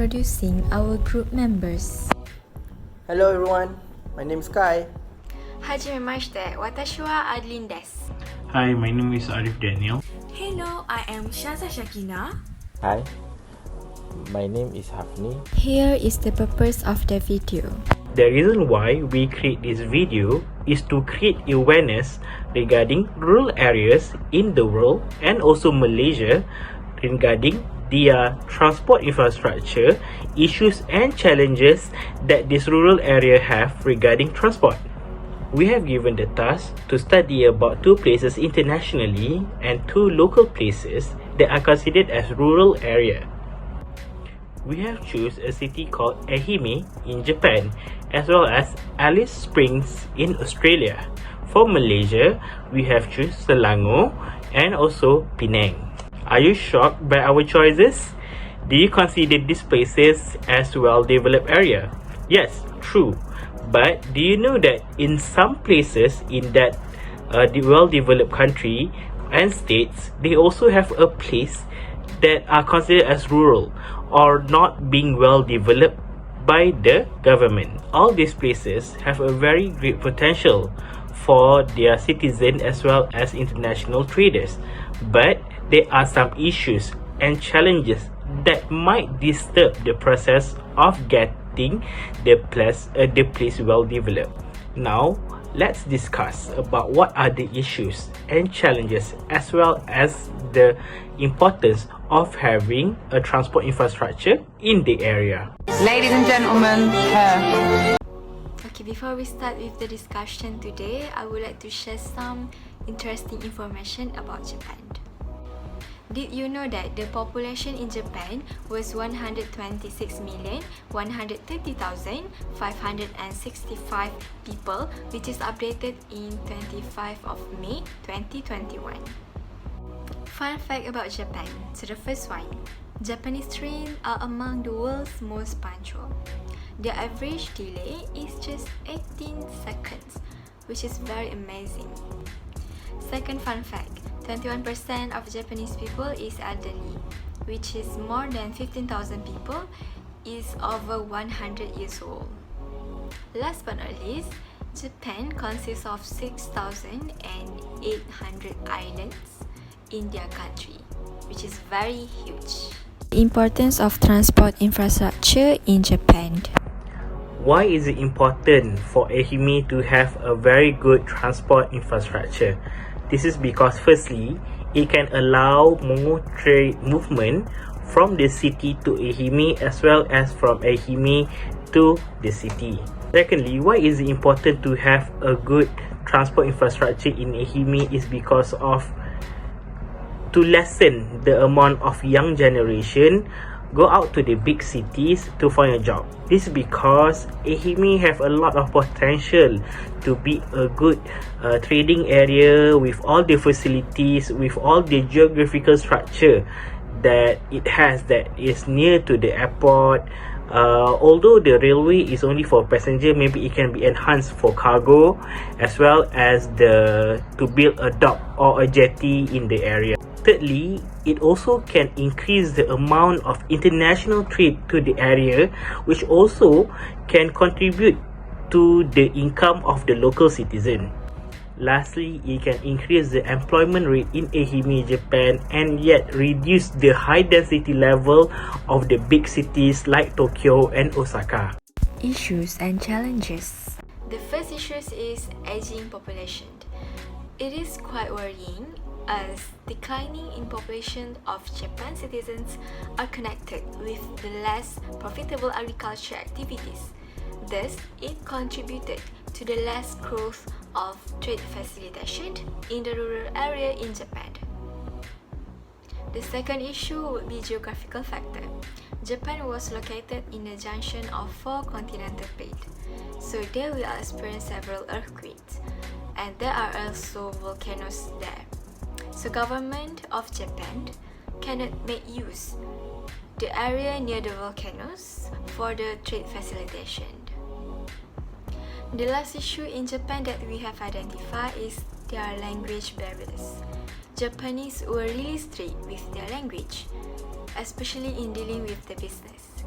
introducing our group members. Hello everyone, my name is Kai. Hajimemashite, watashi wa Adlin desu. Hi, my name is Arif Danial. Hello, I am Shaza Shakina. Hi, my name is Hafni. Here is the purpose of the video. The reason why we create this video is to create awareness regarding rural areas in the world and also Malaysia regarding their transport infrastructure, issues and challenges that this rural area have regarding transport. We have given the task to study about 2 places internationally and 2 local places that are considered as rural area. We have choose a city called Ehime in Japan as well as Alice Springs in Australia. For Malaysia, we have choose Selangor and also Penang. Are you shocked by our choices? Do you consider these places as well-developed area? Yes, true. But do you know that in some places in that well-developed country and states, they also have a place that are considered as rural or not being well-developed by the government. All these places have a very great potential for their citizens as well as international traders. But there are some issues and challenges that might disturb the process of getting the place well developed. Now, let's discuss about what are the issues and challenges as well as the importance of having a transport infrastructure in the area. Ladies and gentlemen, Okay, before we start with the discussion today, I would like to share some interesting information about Japan. Did you know that the population in Japan was 126,130,565 people, which is updated in 25 of May 2021. Fun fact about Japan. So the first one, Japanese trains are among the world's most punctual. Their average delay is just 18 seconds, which is very amazing. Second fun fact, 21% of Japanese people is elderly, which is more than 15,000 people is over 100 years old. Last but not least, Japan consists of 6,800 islands in their country, which is very huge. The importance of transport infrastructure in Japan. Why is it important for Ehime to have a very good transport infrastructure? This is because firstly, it can allow more trade movement from the city to Ehime as well as from Ehime to the city. Secondly, why is it important to have a good transport infrastructure in Ehime is because of to lessen the amount of young generation go out to the big cities to find a job. This is because Ehime have a lot of potential to be a good trading area with all the facilities, with all the geographical structure that it has that is near to the airport. Although the railway is only for passenger, maybe it can be enhanced for cargo as well as to build a dock or a jetty in the area. Thirdly, it also can increase the amount of international trade to the area, which also can contribute to the income of the local citizen. Lastly, it can increase the employment rate in Ehime, Japan, and yet reduce the high density level of the big cities like Tokyo and Osaka. Issues and challenges. The first issue is aging population. It is quite worrying as declining in population of Japan citizens are connected with the less profitable agriculture activities. Thus, it contributed to the less growth of trade facilitation in the rural area in Japan. The second issue would be geographical factor. Japan was located in a junction of 4 continental plates, so they will experience several earthquakes, and there are also volcanoes there. So government of Japan cannot make use the area near the volcanoes for the trade facilitation. The last issue in Japan that we have identified is their language barriers. Japanese were really strict with their language, especially in dealing with the business.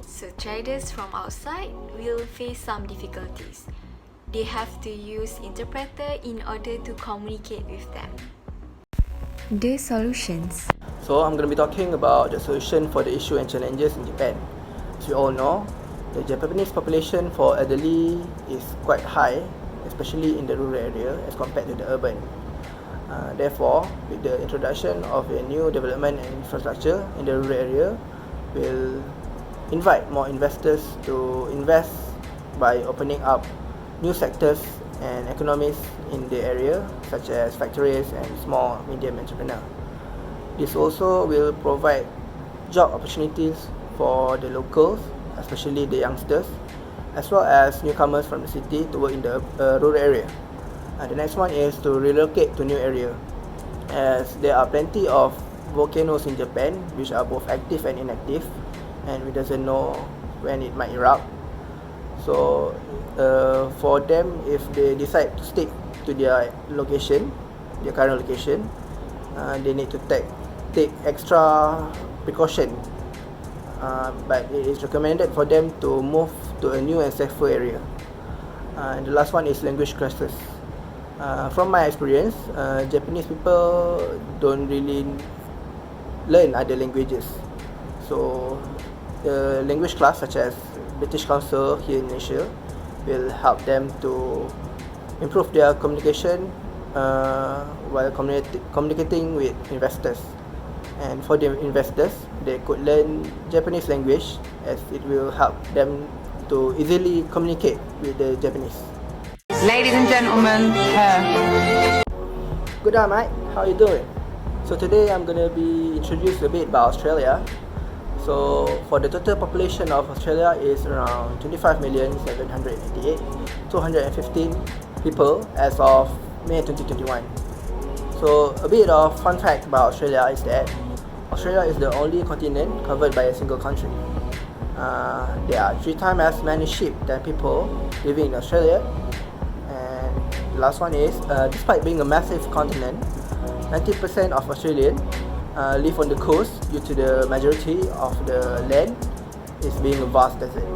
So traders from outside will face some difficulties. They have to use interpreter in order to communicate with them. The solutions. So I'm going to be talking about the solution for the issue and challenges in Japan. As you all know, the Japanese population for elderly is quite high, especially in the rural area as compared to the urban. Therefore, with the introduction of a new development and infrastructure in the rural area, will invite more investors to invest by opening up new sectors and economies in the area, such as factories and small medium entrepreneurs. This also will provide job opportunities for the locals, especially the youngsters, as well as newcomers from the city to work in the rural area. The next one is to relocate to new area, as there are plenty of volcanoes in Japan which are both active and inactive, and we doesn't know when it might erupt. So for them, if they decide to stick to their location, their current location, they need to take extra precaution, but it is recommended for them to move to a new and safer area. And the last one is language classes. From my experience, Japanese people don't really learn other languages, so the language class such as British Council here in Malaysia will help them to improve their communication while communicating with investors. And for the investors, they could learn Japanese language, as it will help them to easily communicate with the Japanese. Ladies and gentlemen, her. Good day, mate. How you doing? So today I'm gonna be introduced a bit about Australia. So for the total population of Australia is around 25,788,215 people as of May 2021. So a bit of fun fact about Australia is that Australia is the only continent covered by a single country. There are 3 times as many sheep than people living in Australia. And the last one is, despite being a massive continent, 90% of Australians live on the coast due to the majority of the land is being a vast desert.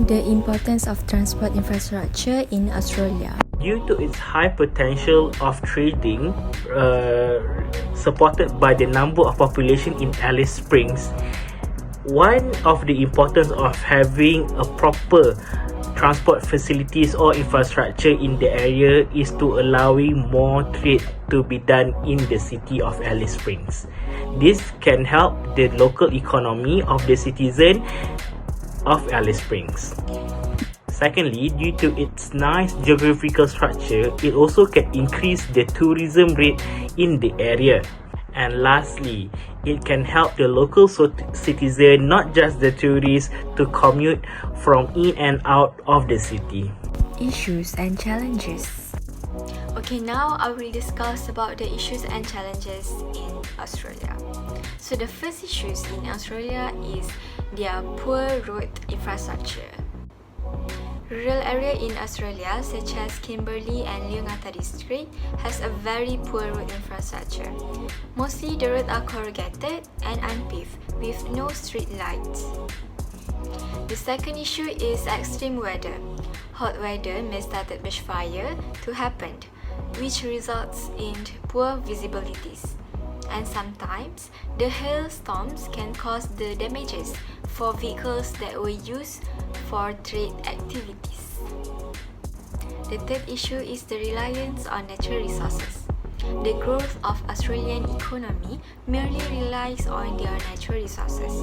The importance of transport infrastructure in Australia. Due to its high potential of trading, supported by the number of population in Alice Springs, one of the importance of having a proper transport facilities or infrastructure in the area is to allowing more trade to be done in the city of Alice Springs. This can help the local economy of the citizen of Alice Springs. Secondly, due to its nice geographical structure, it also can increase the tourism rate in the area. And lastly, it can help the local citizen, not just the tourists, to commute from in and out of the city. Issues and challenges. Okay, now I will discuss about the issues and challenges in Australia. So the first issues in Australia is their poor road infrastructure. Rural area in Australia, such as Kimberley and Leongatha district, has a very poor road infrastructure. Mostly the roads are corrugated and unpaved, with no street lights. The second issue is extreme weather. Hot weather may start bushfire to happen, which results in poor visibilities. And sometimes, the hailstorms can cause the damages for vehicles that were used for trade activities. The third issue is the reliance on natural resources. The growth of Australian economy merely relies on their natural resources,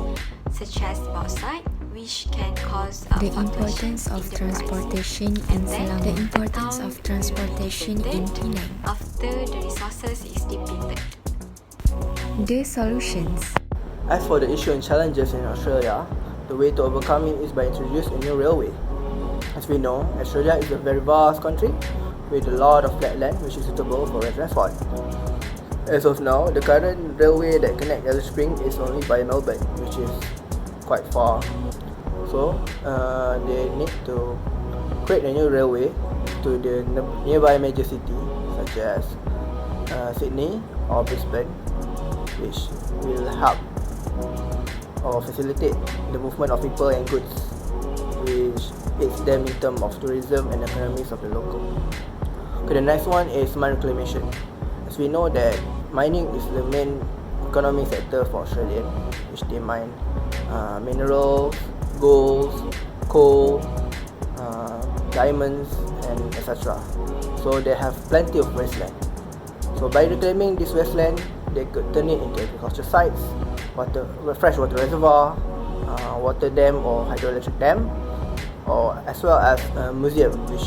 such as bauxite, which can cause The importance of transportation in Selangor. The importance of transportation in Penang. after the resources is depleted. The solutions. As for the issue and challenges in Australia, the way to overcome it is by introducing a new railway. As we know, Australia is a very vast country with a lot of flat land which is suitable for rail transport. As of now, the current railway that connects Alice Springs is only by Melbourne, which is quite far. So, they need to create a new railway to the nearby major city such as Sydney or Brisbane, which will help or facilitate the movement of people and goods, which aids them in terms of tourism and economies of the local. Okay, the next one is mine reclamation. As we know that mining is the main economic sector for Australia, which they mine minerals, golds, coal, diamonds, and etc. So they have plenty of wasteland. So by reclaiming this wasteland, they could turn it into agriculture sites, freshwater reservoir, water dam or hydroelectric dam, or as well as a museum which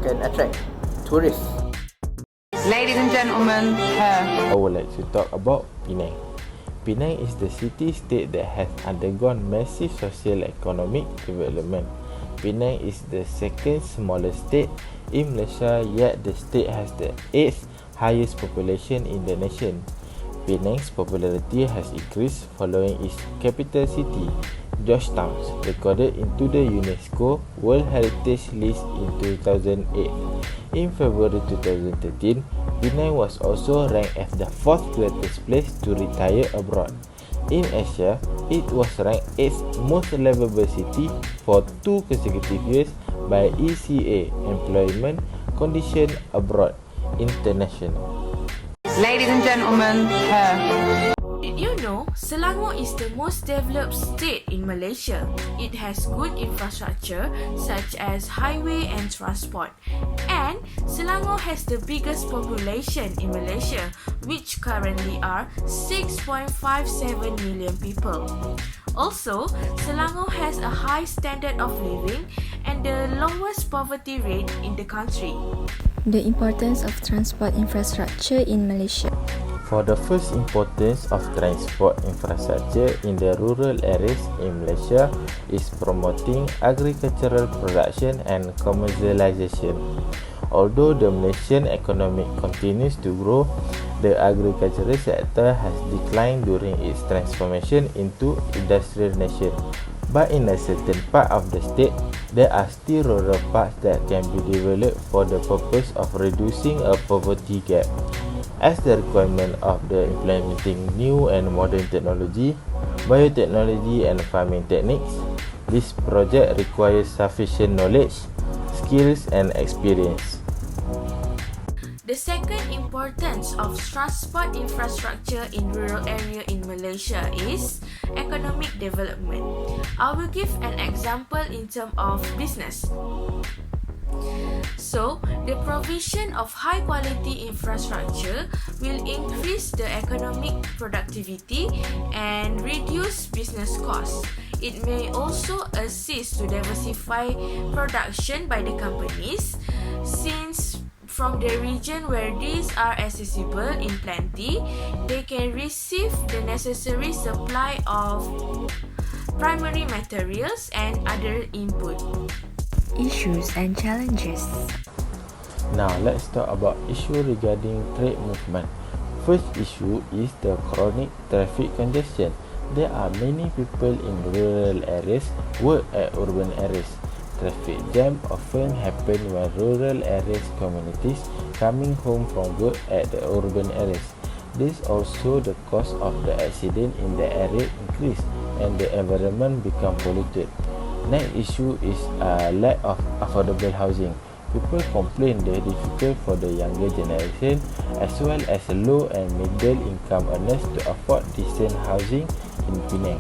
can attract tourists. Ladies and gentlemen, I would like to talk about Penang. Penang is the city-state that has undergone massive socio-economic development. Penang is the second smallest state in Malaysia, yet the state has the 8th highest population in the nation. Penang's popularity has increased following its capital city, Georgetown, recorded into the UNESCO World Heritage List in 2008. In February 2013, Penang was also ranked as the 4th greatest place to retire abroad. In Asia, it was ranked 8th most livable city for 2 consecutive years by ECA, Employment Condition Abroad International. ladies and gentlemen, her. Did you know Selangor is the most developed state in Malaysia? It has good infrastructure such as highway and transport. And Selangor has the biggest population in Malaysia, which currently are 6.57 million people. Also, Selangor has a high standard of living and the lowest poverty rate in the country. The importance of transport infrastructure in Malaysia. For the first importance of transport infrastructure in the rural areas in Malaysia is promoting agricultural production and commercialization. Although the Malaysian economy continues to grow, the agricultural sector has declined during its transformation into industrial nation. But in a certain part of the state, there are still rural parts that can be developed for the purpose of reducing a poverty gap. As the requirement of the implementing new and modern technology, biotechnology and farming techniques, this project requires sufficient knowledge, skills and experience. The second importance of transport infrastructure in rural area in Malaysia is economic development. I will give an example in terms of business. So, the provision of high quality infrastructure will increase the economic productivity and reduce business costs. It may also assist to diversify production by the companies, since from the region where these are accessible in plenty, they can receive the necessary supply of primary materials and other input. Issues and challenges. Now let's talk about issue regarding trade movement. First issue is the chronic traffic congestion. There are many people in rural areas work at urban areas. Traffic jam often happen when rural areas communities coming home from work at the urban areas. This also the cost of the accident in the area increase and the environment become polluted. Next issue is lack of affordable housing. People complain that it's difficult for the younger generation as well as low and middle income earners to afford decent housing in Penang.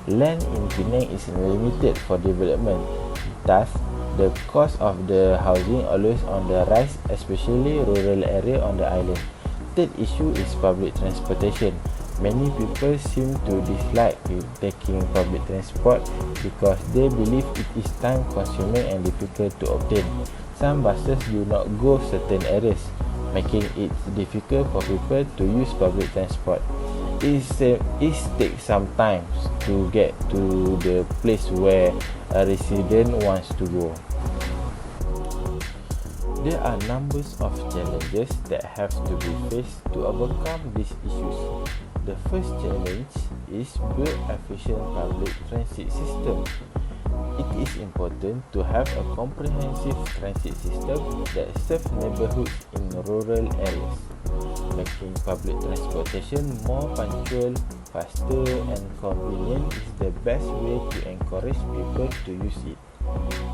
Land in Penang is limited for development. Thus, the cost of the housing always on the rise, especially rural area on the island. Third issue is public transportation. Many people seem to dislike taking public transport because they believe it is time consuming and difficult to obtain. Some buses do not go certain areas, making it difficult for people to use public transport. It takes some time to get to the place where a resident wants to go. There are numbers of challenges that have to be faced to overcome these issues. The first challenge is build efficient public transit system. It is important to have a comprehensive transit system that serves neighborhoods in rural areas, making public transportation more punctual, faster and convenient is the best way to encourage people to use it.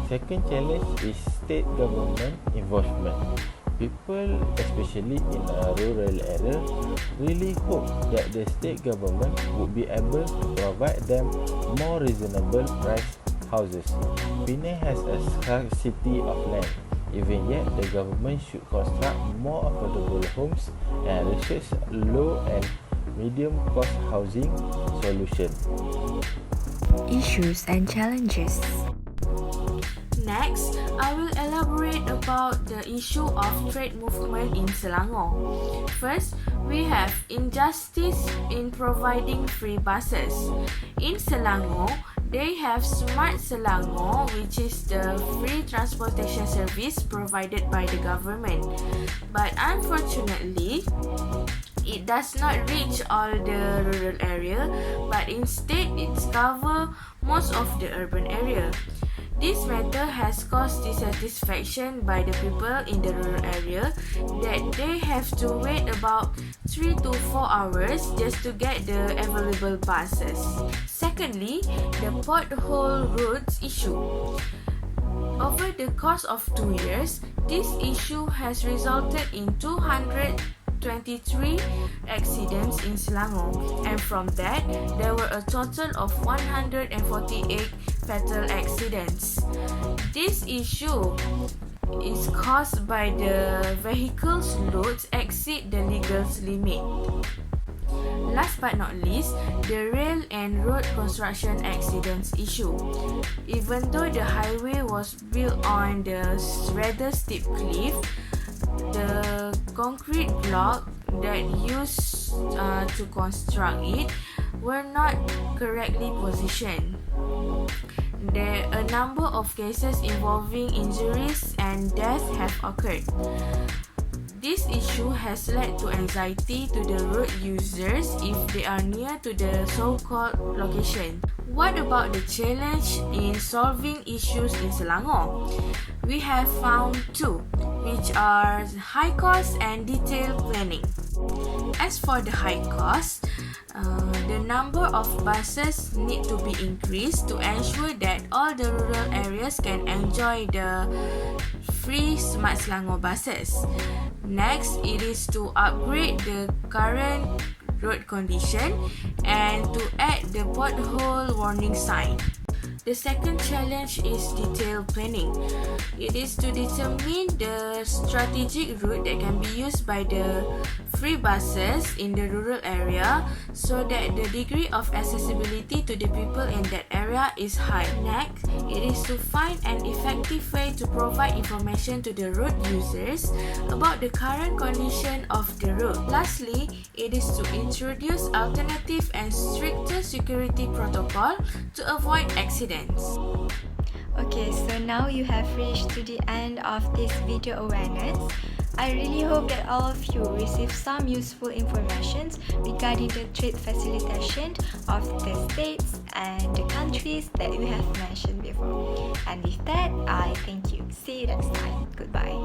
Second challenge is state government involvement. People, especially in a rural area, really hope that the state government would be able to provide them more reasonable priced houses. Penang has a scarcity of land. Even yet, the government should construct more affordable homes and research low and medium cost housing solution. Issues and challenges. Next, I will elaborate about the issue of trade movement in Selangor. First, we have injustice in providing free buses. In Selangor, they have Smart Selangor, which is the free transportation service provided by the government. But unfortunately, it does not reach all the rural area, but instead it covers most of the urban area. This matter has caused dissatisfaction by the people in the rural area that they have to wait about 3 to 4 hours just to get the available buses. Secondly, the pothole roads issue. Over the course of 2 years, this issue has resulted in 223 accidents in Selangor, and from that, there were a total of 148 fatal accidents. This issue is caused by the vehicle's loads exceed the legal limit. Last but not least, the rail and road construction accidents issue. Even though the highway was built on the rather steep cliff, the concrete block that used to construct it were not correctly positioned. There are a number of cases involving injuries and death have occurred. This issue has led to anxiety to the road users if they are near to the so-called location. What about the challenge in solving issues in Selangor? We have found two, which are high cost and detailed planning. As for the high cost, the number of buses need to be increased to ensure that all the rural areas can enjoy the free Smart Selangor buses. Next, it is to upgrade the current road condition and to add the pothole warning sign. The second challenge is detailed planning. It is to determine the strategic route that can be used by the free buses in the rural area so that the degree of accessibility to the people in that area is high. Next, it is to find an effective way to provide information to the road users about the current condition of the road. Lastly, it is to introduce alternative and stricter security protocol to avoid accidents. Okay, so now you have reached to the end of this video awareness. I really hope that all of you receive some useful information regarding the trade facilitation of the states and the countries that we have mentioned before. And with that, I thank you. See you next time. Goodbye.